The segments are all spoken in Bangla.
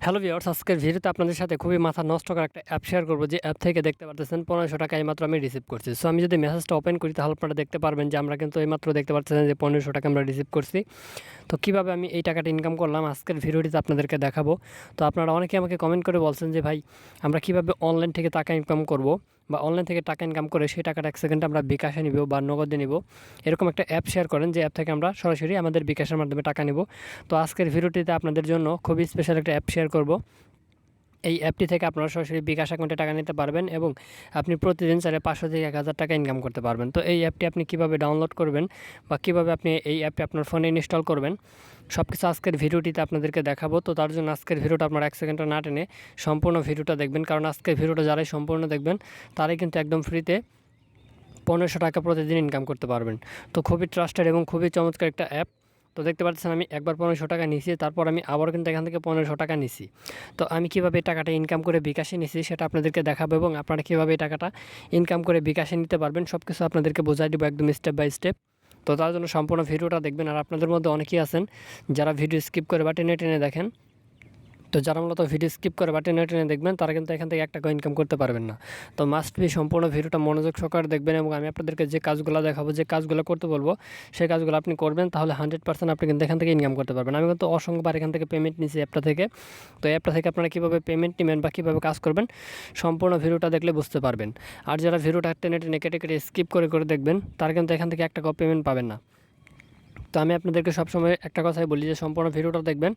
হ্যালো ভিউয়ার্স, আজকের ভিডিওতে আপনাদের সাথে খুবই মাথা নষ্ট করা একটা অ্যাপ শেয়ার করব। যে অ্যাপ থেকে দেখতে পারতেছেন 1500 টাকা এইমাত্র আমি রিসিভ করছি। সো আমি যদি মেসেজটা ওপেন করি তাহলে আপনারা দেখতে পারবেন যে আমরা কিন্তু এইমাত্র দেখতে পাচ্ছেন যে 1500 টাকা আমরা রিসিভ করছি। তো কীভাবে আমি এই টাকাটা ইনকাম করলাম আজকের ভিডিওটিতে আপনাদেরকে দেখাবো। তো আপনারা অনেকে আমাকে কমেন্ট করে বলছেন যে ভাই আমরা কীভাবে অনলাইন থেকে টাকা ইনকাম করব, বা অনলাইন থেকে টাকা ইনকাম করে সেই টাকাটা 1 সেকেন্ডে আমরা বিকাশে নিব বা নগদে নিব, এরকম একটা অ্যাপ শেয়ার করেন যে অ্যাপ থেকে আমরা সরাসরি আমাদের বিকাশের মাধ্যমে টাকা নিব। তো আজকের ভিডিওটিতে আপনাদের জন্য খুবই স্পেশাল একটা অ্যাপ শেয়ার করব। এই অ্যাপটি থেকে আপনারা সরাসরি বিকাশ অ্যাকাউন্টে টাকা নিতে পারবেন এবং আপনি প্রতিদিন চাইলে 500 থেকে 1000 টাকা ইনকাম করতে পারবেন। তো এই অ্যাপটি আপনি কীভাবে ডাউনলোড করবেন বা কীভাবে আপনি এই অ্যাপটি আপনার ফোনে ইনস্টল করবেন, সব কিছু আজকের ভিডিওটিতে আপনাদেরকে দেখাবো। তো তার জন্য আজকের ভিডিওটা আপনার 1 সেকেন্ডও না টেনে সম্পূর্ণ ভিডিওটা দেখবেন, কারণ আজকের ভিডিওটা যারাই সম্পূর্ণ দেখবেন তারাই কিন্তু একদম ফ্রিতে 1500 টাকা প্রতিদিন ইনকাম করতে পারবেন। তো খুবই ট্রাস্টেড এবং খুবই চমৎকার একটা অ্যাপ। তো দেখতে পাচ্ছেন আমি একবার 1500 টাকা নিছি, তারপর আমি আবারও কিন্তু এখান থেকে 1500 টাকা নিছি। তো আমি কীভাবে টাকাটা ইনকাম করে বিকাশে নিছি সেটা আপনাদেরকে দেখাবো, এবং আপনারা কীভাবে এই টাকাটা ইনকাম করে বিকাশে নিতে পারবেন সব কিছু আপনাদেরকে বোঝাই দেবো একদম স্টেপ বাই স্টেপ। তো তার জন্য সম্পূর্ণ ভিডিওটা দেখবেন। আর আপনাদের মধ্যে অনেকেই আছেন যারা ভিডিও স্কিপ করে বা টেনে টেনে দেখেন। তো যারা মূলত ভিডিও স্কিপ করে বা টেনে টেনে দেখবেন তারা কিন্তু এখান থেকে 1 টাকা ইনকাম করতে পারবেন না। তো মাস্ট বি সম্পূর্ণ ভিডিওটা মনোযোগ সহকারে দেখবেন, এবং আমি আপনাদেরকে যে কাজগুলো দেখাবো, যে কাজগুলো করতে বলবো সেই কাজগুলো আপনি করবেন, তাহলে 100% আপনি কিন্তু এখান থেকে ইনকাম করতে পারবেন। আমি কিন্তু অসংখ্যবার এখান থেকে পেমেন্ট নিয়েছি অ্যাপটা থেকে। তো অ্যাপটা থেকে আপনারা কীভাবে পেমেন্ট নেবেন বা কীভাবে কাজ করবেন সম্পূর্ণ ভিডিওটা দেখলে বুঝতে পারবেন। আর যারা ভিডিওটা টেনে টেনে কেটে কেটে স্কিপ করে করে দেখবেন তারা কিন্তু এখান থেকে 1 টাকাও পেমেন্ট পাবেন না। তো আমি আপনাদেরকে সবসময় একটা কথাই বলি যে সম্পূর্ণ ভিডিওটা দেখবেন,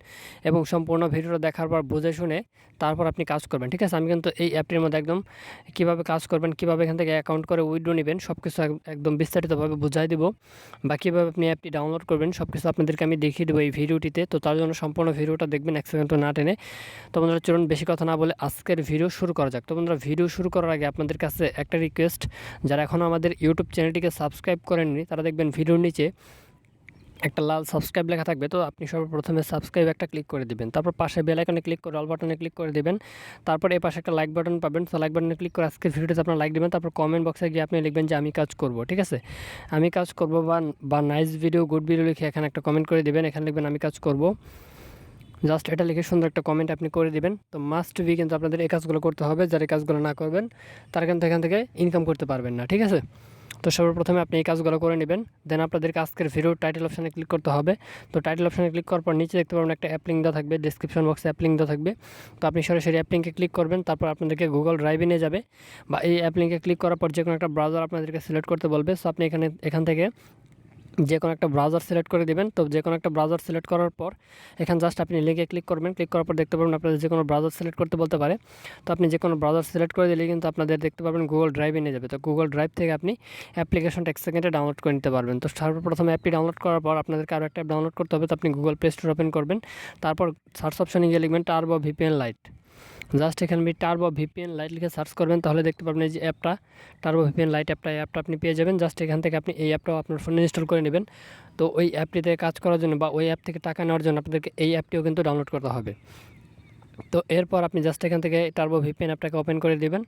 এবং সম্পূর্ণ ভিডিওটা দেখার পর বুঝে শুনে তারপর আপনি কাজ করবেন, ঠিক আছে? আমি কিন্তু এই অ্যাপটির মধ্যে একদম কীভাবে কাজ করবেন, কীভাবে এখান থেকে অ্যাকাউন্ট করে উইথড্র নেবেন সব কিছু একদম বিস্তারিতভাবে বুঝাই দেবো, বা কীভাবে আপনি অ্যাপটি ডাউনলোড করবেন সব কিছু আপনাদেরকে আমি দেখিয়ে দেবো এই ভিডিওটিতে। তো তার জন্য সম্পূর্ণ ভিডিওটা দেখবেন 1 সেকেন্ডও না টেনে। তো বন্ধুরা চলুন বেশি কথা না বলে আজকের ভিডিও শুরু করা যাক। তো বন্ধুরা ভিডিও শুরু করার আগে আপনাদের কাছে একটা রিকোয়েস্ট, যারা এখনও আমাদের ইউটিউব চ্যানেলটিকে সাবস্ক্রাইব করেননি তারা দেখবেন ভিডিওর নিচে একটা লাল সাবস্ক্রাইব লেখা থাকবে। তো আপনি সর্বপ্রথমে সাবস্ক্রাইব একটা ক্লিক করে দিবেন, তারপর পাশে বেল আইকনে ক্লিক করে অল বাটনে ক্লিক করে দিবেন, তারপর এই পাশে একটা লাইক বাটন পাবেন। তো লাইক বাটনে ক্লিক করে আজকের ভিডিওতে আপনার লাইক দিবেন, তারপর কমেন্ট বক্সে গিয়ে আপনি লিখবেন যে আমি কাজ করব, ঠিক আছে? আমি কাজ করব বা নাইস ভিডিও, গুড ভিডিও লিখে এখানে একটা কমেন্ট করে দিবেন। এখানে লিখবেন আমি কাজ করব, জাস্ট এটা লিখে সুন্দর একটা কমেন্ট আপনি করে দিবেন। তো মাস্ট বি কিন্তু আপনাদের এই কাজগুলো করতে হবে, যারা এই কাজগুলো না করবেন তারা কিন্তু এখান থেকে ইনকাম করতে পারবেন না, ঠিক আছে? তো সর্বপ্রথমে আপনি এই কাজগুলো করে নেবেন, দেন আপনাদেরকে আজকের ভিডিওর টাইটেল অপশানে ক্লিক করতে হবে। তো টাইটেল অপশানে ক্লিক করার পর নিচে দেখতে পাবেন একটা অ্যাপ লিঙ্ক দেওয়া থাকবে, ডিসক্রিপশন বক্সে অ্যাপ লিঙ্ক দেওয়া থাকবে। তো আপনি সরাসরি অ্যাপ লিঙ্কে ক্লিক করবেন, তারপর আপনাদেরকে গুগল ড্রাইভে নিয়ে যাবে, বা এই অ্যাপ লিঙ্কে ক্লিক করার পর যে কোনো একটা ব্রাউজার আপনাদেরকে সিলেক্ট করতে বলবে। সো আপনি এখান থেকে যে কোনো একটা ব্রাউজার সিলেক্ট করে দেবেন। তো যে কোনো একটা ব্রাউজার সিলেক্ট করার পর এখানে জাস্ট আপনি লিঙ্কে ক্লিক করবেন। ক্লিক করার পর দেখতে পাবেন আপনাদের যে কোনো ব্রাউজার সিলেক্ট করতে বলতে পারে। তো আপনি যে কোনো ব্রাউজার সিলেক্ট করে দিলে কিন্তু আপনাদের দেখতে পাবেন গুগল ড্রাইভে নিয়ে যাবে। তো গুগল ড্রাইভ থেকে আপনি অ্যাপ্লিকেশনটা 1 সেকেন্ডে ডাউনলোড করে নিতে পারবেন। তো সর্বপ্রথম অ্যাপটি ডাউনলোড করার পর আপনাদেরকে আরও একটা অ্যাপ ডাউনলোড করতে হবে। তো আপনি গুগল প্লে স্টোর ওপেন করবেন, তারপর সার্চ অপশনে গিয়ে লিখবেন টার্বো ভিপিএন লাইট। জাস্ট এখানে আপনি টার্বো ভিপিএন লাইট লিখে সার্চ করবেন, তাহলে দেখতে পাবেন এই যে অ্যাপটা টার্বো ভিপিএন লাইট অ্যাপটা আপনি পেয়ে যাবেন। জাস্ট এখান থেকে আপনি এই অ্যাপটাও আপনার ফোনে ইনস্টল করে নেবেন। তো ওই অ্যাপটিতে কাজ করার জন্য বা ওই অ্যাপ থেকে টাকা নেওয়ার জন্য আপনাদেরকে এই অ্যাপটিও কিন্তু ডাউনলোড করতে হবে। তো এরপর আপনি জাস্ট এখান থেকে টার্বো ভিপিএন অ্যাপটাকে ওপেন করে দিবেন।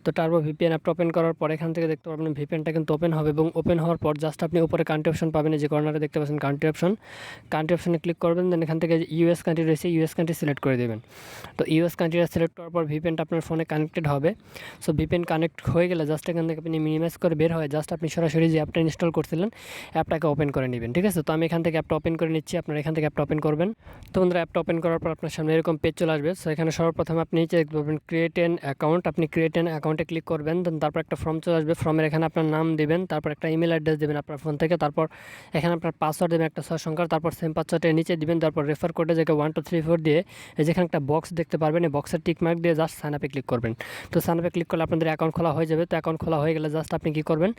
তো টার্বো ভিপিএন অ্যাপটা ওপেন করার পর এখান থেকে দেখতে পাবেন ভিপিএনটা কিন্তু ওপেন হবে, এবং ওপেন হওয়ার পর জাস্ট আপনি উপরে কান্ট্রি অপশন পাবেন, যে কর্নারে দেখতে পাচ্ছেন কান্ট্রি অপশনে ক্লিক করবেন। দেন এখান থেকে ইউএস কান্ট্রি রয়েছে, ইউএস কান্ট্রি সিলেক্ট করে দেবেন। তো ইউএস কান্ট্রিটা সিলেক্ট করার পর ভিপিএনটা আপনার ফোনে কানেক্টেড হবে। সো ভিপিএন কানেক্ট হয়ে গেলে জাস্ট এখান থেকে আপনি মিনিমাইজ করে বের হয়ে জাস্ট আপনি সরাসরি যে অ্যাপটা ইনস্টল করছিলেন অ্যাপটাকে ওপেন করে নেবেন, ঠিক আছে? তো আমি এখান থেকে অ্যাপটা ওপেন করে নিচ্ছি, আপনারা এখান থেকে অ্যাপটা ওপেন করবেন। তো বন্ধুরা অ্যাপটা ওপেন করার পর আপনার সামনে এরকম পেজ চলে আসবে। সো এখানে সর্বপ্রথম আপনি নিচে দেখতে পাবেন ক্রিয়েট অ্যান অ্যাকাউন্ট, আপনি ক্রিয়েট অ্যান অ্যাকাউন্টে ক্লিক করবেন। দেন তারপর একটা ফর্ম চলে আসবে, ফর্মের এখানে আপনার নাম দেবেন, তারপর একটা ইমেল অ্যাড্রেস দেবেন আপনার ফোন থেকে, তারপর এখানে আপনার পাসওয়ার্ড দেবেন একটা 6 সংখ্যার, তারপর সেম পাসওয়ার্ডটা নিচে দিবেন, তারপর রেফার কোডে জায়গায় 1 2 3 4 দিয়ে এই যেখানে একটা বক্স দেখতে পারবেন, এই বক্সের টিক মার্ক দিয়ে জাস্ট সাইন আপে ক্লিক করবেন। তো সাইন আপে ক্লিক করলে আপনাদের অ্যাকাউন্ট খোলা হয়ে যাবে। তো অ্যাকাউন্ট খোলা হয়ে গেলে জাস্ট আপনি কী করবেন,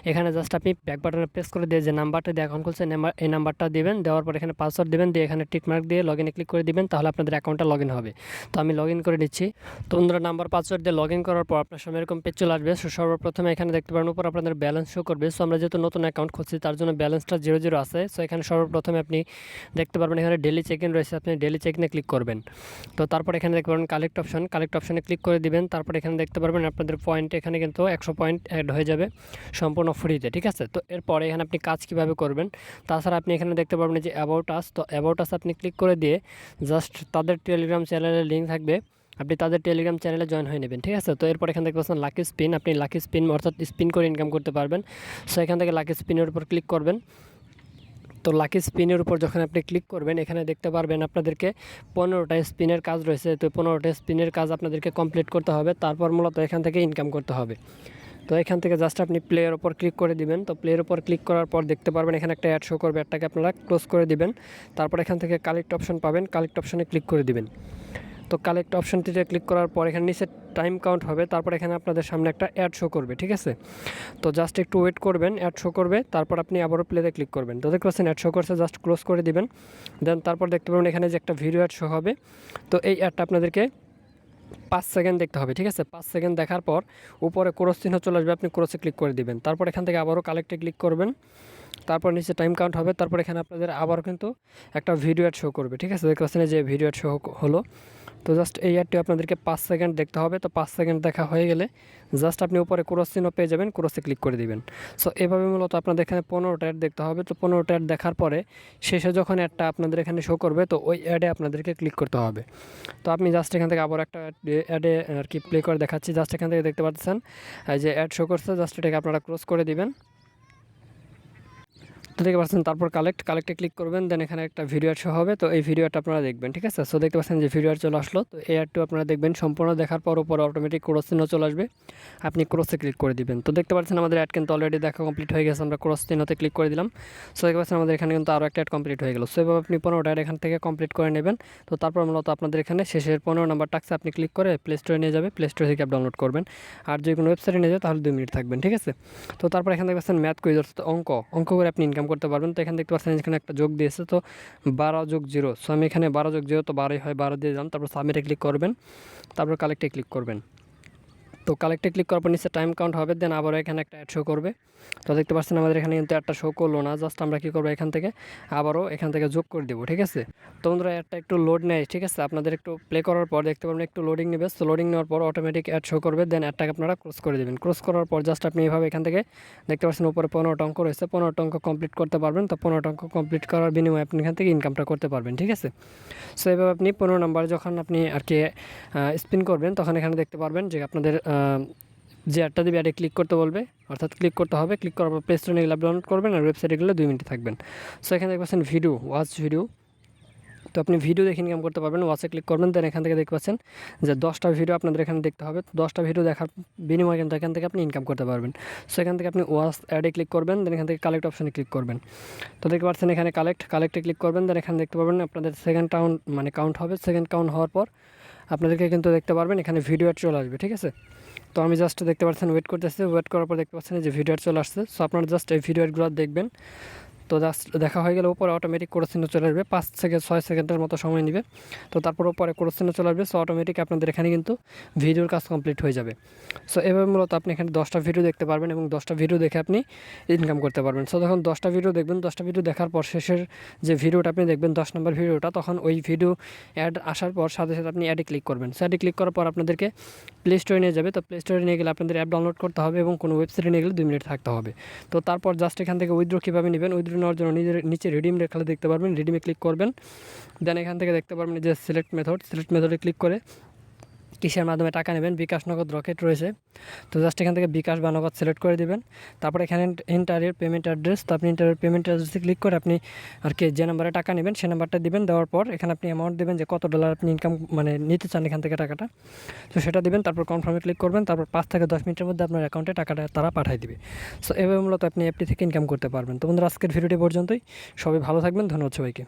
এখানে জাস্ট আপনি ব্যাক বাটনে প্রেস করে দিয়ে যে নাম্বারটা দিয়ে অ্যাকাউন্ট খুলছেন এই নাম্বারটা দিবেন, দেওয়ার পর এখানে পাসওয়ার্ড দেবেন, দিয়ে এখানে টিক মার্ক দিয়ে লগ ইনে ক্লিক করে দিবেন, তাহলে আপনাদের অ্যাকাউন্টটা লগ ইন হবে। তো আমি লগ ইন করে নিচ্ছি। তো বন্ধুরা নাম্বার পাসওয়ার্ড দিয়ে লগ ইন করার পর আপনার সামনে এরকম পেজ চলে আসবে। সর্বপ্রথমে এখানে দেখতে পারেন উপর আপনাদের ব্যালেন্স শো করবে। সো আমরা যেহেতু নতুন অ্যাকাউন্ট খুলছি তার জন্য ব্যালেন্সটা 0 আছে। সো এখানে সর্বপ্রথমে আপনি দেখতে পারবেন এখানে ডেলি চেক ইন রয়েছে, আপনি ডেলি চেক ইনে ক্লিক করবেন। তো তারপর এখানে দেখতে পারবেন কালেক্ট অপশনে ক্লিক করে দিবেন। তারপর এখানে দেখতে পারবেন আপনাদের পয়েন্ট এখানে কিন্তু 100 পয়েন্ট অ্যাড হয়ে যাবে সম্পূর্ণ ফ্রিতে, ঠিক আছে? তো এরপরে এখানে আপনি কাজ কীভাবে করবেন, তাছাড়া আপনি এখানে দেখতে পারবেন যে অ্যাবাউট আস। তো অ্যাবাউট আস আপনি ক্লিক করে দিয়ে জাস্ট তাদের টেলিগ্রাম চ্যানেলে চ্যানেলের লিঙ্ক থাকবে, আপনি তাদের টেলিগ্রাম চ্যানেলে জয়েন হয়ে নেবেন, ঠিক আছে। তো এরপর এখান থেকে পাচ্ছেন লাকি স্পিন, আপনি লাকি স্পিন অর্থাৎ স্পিন করে ইনকাম করতে পারবেন। সো এখান থেকে লাকি স্পিনের উপর ক্লিক করবেন। তো লাকি স্পিনের উপর যখন আপনি ক্লিক করবেন, এখানে দেখতে পারবেন আপনাদেরকে 15টা স্পিনের কাজ রয়েছে। তো 15টা স্পিনের কাজ আপনাদেরকে কমপ্লিট করতে হবে, তারপর মূলত এখান থেকে ইনকাম করতে হবে। তো এখান থেকে জাস্ট আপনি প্লেয়ের ওপর ক্লিক করে দিবেন। তো প্লেয়ের ওপর ক্লিক করার পর দেখতে পারবেন এখানে একটা অ্যাড শো করবে, অ্যাডটাকে আপনারা ক্লোজ করে দিবেন। তারপর এখান থেকে কালেক্ট অপশন পাবেন, কালেক্ট অপশনে ক্লিক করে দিবেন। তো কালেক্ট অপশনটিতে ক্লিক করার পর এখানে নিচে টাইম কাউন্ট হবে, তারপর এখানে আপনাদের সামনে একটা অ্যাড শো করবে, ঠিক আছে। তো জাস্ট একটু ওয়েট করবেন, অ্যাড শো করবে, তারপর আপনি আবারও প্লেতে ক্লিক করবেন। তো দেখতে পাচ্ছেন অ্যাড শো করছে, জাস্ট ক্লোজ করে দিবেন। দেন তারপর দেখতে পাবেন এখানে যে একটা ভিডিও অ্যাড শো হবে। তো এই অ্যাডটা আপনাদেরকে 5 সেকেন্ড দেখতে হবে, ঠিক আছে। 5 সেকেন্ড দেখার পর উপরে ক্রস চিহ্ন চলে আসবে, আপনি ক্রসে ক্লিক করে দিবেন। তারপর এখান থেকে আবারও কালেক্টে ক্লিক করবেন, তারপর নিচে টাইম কাউন্ট হবে, তারপর এখানে আপনাদের আবারও কিন্তু একটা ভিডিও অ্যাড শো করবে, ঠিক আছে। দেখতে পাচ্ছেন যে ভিডিও অ্যাড শো হলো। তো জাস্ট এই অ্যাডটি আপনাদেরকে 5 সেকেন্ড দেখতে হবে। তো 5 সেকেন্ড দেখা হয়ে গেলে জাস্ট আপনি উপরে ক্রস চিহ্ন পেয়ে যাবেন, ক্রসে ক্লিক করে দিবেন। সো এভাবে মূলত আপনাদের এখানে 15টা অ্যাড দেখতে হবে। তো 15টা অ্যাড দেখার পরে শেষে যখন অ্যাডটা আপনাদের এখানে শো করবে, তো ওই অ্যাডে আপনাদেরকে ক্লিক করতে হবে। তো আপনি জাস্ট এখান থেকে আবার একটা অ্যাডে আর কি প্লে করে দেখাচ্ছি। জাস্ট এখান থেকে দেখতে পাচ্ছেন যে অ্যাড শো করছে, জাস্ট এটাকে আপনারা ক্রস করে দিবেন। তো দেখতে পাচ্ছেন তারপর কালেক্টে ক্লিক করবেন, দেন এখানে একটা ভিডিও অ্যাড শো হবে। তো এই ভিডিওটা আপনারা দেখবেন, ঠিক আছে। সো দেখতে পাচ্ছেন যে ভিডিও অ্যাড চলে আসলো। তো এই অ্যাডটিও আপনারা দেখবেন, সম্পূর্ণ দেখার পর উপর অটোমেটিক ক্রস চিহ্ন চলে আসবে, আপনি ক্রসে ক্লিক করে দিবেন। তো দেখতে পাচ্ছেন আমাদের অ্যাড কিন্তু অলরেডি দেখা কমপ্লিট হয়ে গেছে, আমরা ক্রস চিহ্নতে ক্লিক করে দিলাম। সো দেখতে পাচ্ছেন আমাদের এখানে কিন্তু আরও একটা অ্যাড কমপ্লিট হয়ে গেল। সো এভাবে আপনি 15টা অ্যাড এখান থেকে কমপ্লিট করে নেবেন। তো তারপর মূলত আপনাদের এখানে শেষের 15 নাম্বার টাক্সে আপনি ক্লিক করে প্লে স্টোরে নিয়ে যাবে, প্লে স্টোর থেকে অ্যাপ ডাউনলোড করবেন। আর যে কোনো ওয়েবসাইটে নিয়ে যাবে তাহলে 2 মিনিট থাকবেন, ঠিক আছে। তো তারপর এখানে দেখতে পাচ্ছেন ম্যাথ কুইজ অর্থাৎ অঙ্ক করে আপনি ইনকাম করতে পারবেন। তো এখানে দেখতে পাচ্ছেন এখানে একটা যোগ দিয়েছে, তো 12+0। সো আমি এখানে 12+0 তো 12ই হয়, 12 দিয়ে দিলাম। তারপর সাবমিটে ক্লিক করবেন, তারপর কালেক্টে ক্লিক করবেন। তো কালেক্টে ক্লিক করার পর নিচে টাইম কাউন্ট হবে, দেন আবারও এখানে একটা অ্যাড শো করবে। তো দেখতে পাচ্ছেন আমাদের এখানে কিন্তু একটা শো করলো না, জাস্ট আমরা কী করবো এখান থেকে আবারও এখান থেকে যোগ করে দেবো, ঠিক আছে। তো বন্ধুরা অ্যাডটা একটু লোড নেয়, ঠিক আছে। আপনাদের একটু প্লে করার পর দেখতে পাবেন একটু লোডিং নেবে। তো লোডিং নেওয়ার পর অটোমেটিক অ্যাড শো করবে, দেন অ্যাডটাকে আপনারা ক্রস করে দেবেন। ক্রস করার পর জাস্ট আপনি এভাবে এখান থেকে দেখতে পাচ্ছেন উপরে 15টা অঙ্ক রয়েছে, 15টা অঙ্ক কমপ্লিট করতে পারবেন। তো 15টা অঙ্ক কমপ্লিট করার বিনিময়ে আপনি এখান থেকে ইনকামটা করতে পারবেন, ঠিক আছে। সো এভাবে আপনি 15 নাম্বার যখন আপনি আর কি স্পিন করবেন, তখন এখানে দেখতে পারবেন যে আপনাদের যে অ্যাডটা দেবে অ্যাডে ক্লিক করতে বলবে, অর্থাৎ ক্লিক করতে হবে। ক্লিক করার পর প্লে স্টোরে গেলে ডাউনলোড করবেন, আর ওয়েবসাইটে গেলে 2 মিনিট থাকবেন। সো এখানে দেখতে পাচ্ছেন ভিডিও, ওয়াচ ভিডিও। তো আপনি ভিডিও দেখে ইনকাম করতে পারবেন, ওয়াচে ক্লিক করবেন, দেন এখান থেকে দেখতে পাচ্ছেন যে 10টা ভিডিও আপনাদের এখানে দেখতে হবে। 10টা ভিডিও দেখার বিনিময়ে কিন্তু এখান থেকে আপনি ইনকাম করতে পারবেন। সো এখান থেকে আপনি ওয়াচ অ্যাডে ক্লিক করবেন, দেন এখান থেকে কালেক্ট অপশনে ক্লিক করবেন। তো দেখতে পাচ্ছেন এখানে কালেক্টে ক্লিক করবেন, দেন এখানে দেখতে পারবেন আপনাদের সেকেন্ড কাউন্ট হবে। সেকেন্ড কাউন্ট হওয়ার পর আপনাদেরকে কিন্তু দেখতে পারবেন এখানে ভিডিও অ্যাড চলে আসবে, ঠিক আছে। তো আমি জাস্ট দেখতে পাচ্ছেন ওয়েট করতেছি, ওয়েট করার পর দেখতে পাচ্ছেন যে ভিডিও অ্যাড চলে আসছে। সো আপনারা জাস্ট এই ভিডিও অ্যাডগুলো দেখবেন। তো জাস্ট দেখা হয়ে গেলে উপরে অটোমেটিক ক্রস চিহ্ন চলে আসবে, 5 থেকে 6 সেকেন্ডের মতো সময় নেবে। তো তারপর উপরে ক্রস চিহ্ন চলে আসবে। সো অটোমেটিক আপনাদের এখানে কিন্তু ভিডিওর কাজ কমপ্লিট হয়ে যাবে। সো এভাবে মূলত আপনি এখানে 10টা ভিডিও দেখতে পারবেন এবং 10টা ভিডিও দেখে আপনি ইনকাম করতে পারবেন। সো যখন 10টা ভিডিও দেখবেন, 10টা ভিডিও দেখার পর শেষের যে ভিডিওটা আপনি দেখবেন 10 নম্বর ভিডিওটা, তখন ওই ভিডিও অ্যাড আসার পর সাথে সাথে আপনি অ্যাডে ক্লিক করবেন। সো অ্যাডে ক্লিক করার পর আপনাদেরকে প্লে স্টোরে নিয়ে যাবে। তো প্লে স্টোরে নিয়ে গেলে আপনাদের অ্যাপ ডাউনলোড করতে হবে এবং কোনো ওয়েবসাইটে নিয়ে গেলে 2 মিনিট থাকতে হবে। তো তারপর জাস্ট এখান থেকে উইথড্র কীভাবে নেবেন, উইথড্র নেওয়ার জন্য নিচে রিডিম লেখা দেখতে পারবেন, রিডিমে ক্লিক করবেন। দেন এখান থেকে দেখতে পারবেন যে সিলেক্ট মেথডে ক্লিক করে কিসের মাধ্যমে টাকা নেবেন, বিকাশ, নগদ, রকেট রয়েছে। তো জাস্ট এখান থেকে বিকাশ বা নগদ সিলেক্ট করে দেবেন। তারপর এখানে ইন্টারের পেমেন্ট অ্যাড্রেস, তো আপনি ইন্টারের পেমেন্ট অ্যাড্রেসে ক্লিক করে আপনি আর কি যে নাম্বারে টাকা নেবেন সে নাম্বারটা দিবেন। দেওয়ার পর এখানে আপনি অ্যামাউন্ট দেবেন যে কত ডলার আপনি ইনকাম নিতে চান এখান থেকে টাকাটা, তো সেটা দিবেন। তারপর কনফার্মে ক্লিক করবেন, তারপর 5 থেকে 10 মিনিটের মধ্যে আপনার অ্যাকাউন্টে টাকাটা তারা পাঠিয়ে দিবে। সো এভাবে মূলত আপনি অ্যাপটি থেকে ইনকাম করতে পারবেন। তো বন্ধুরা আজকের ভিডিওটি পর্যন্তই, সবাই ভালো থাকবেন, ধন্যবাদ সবাইকে।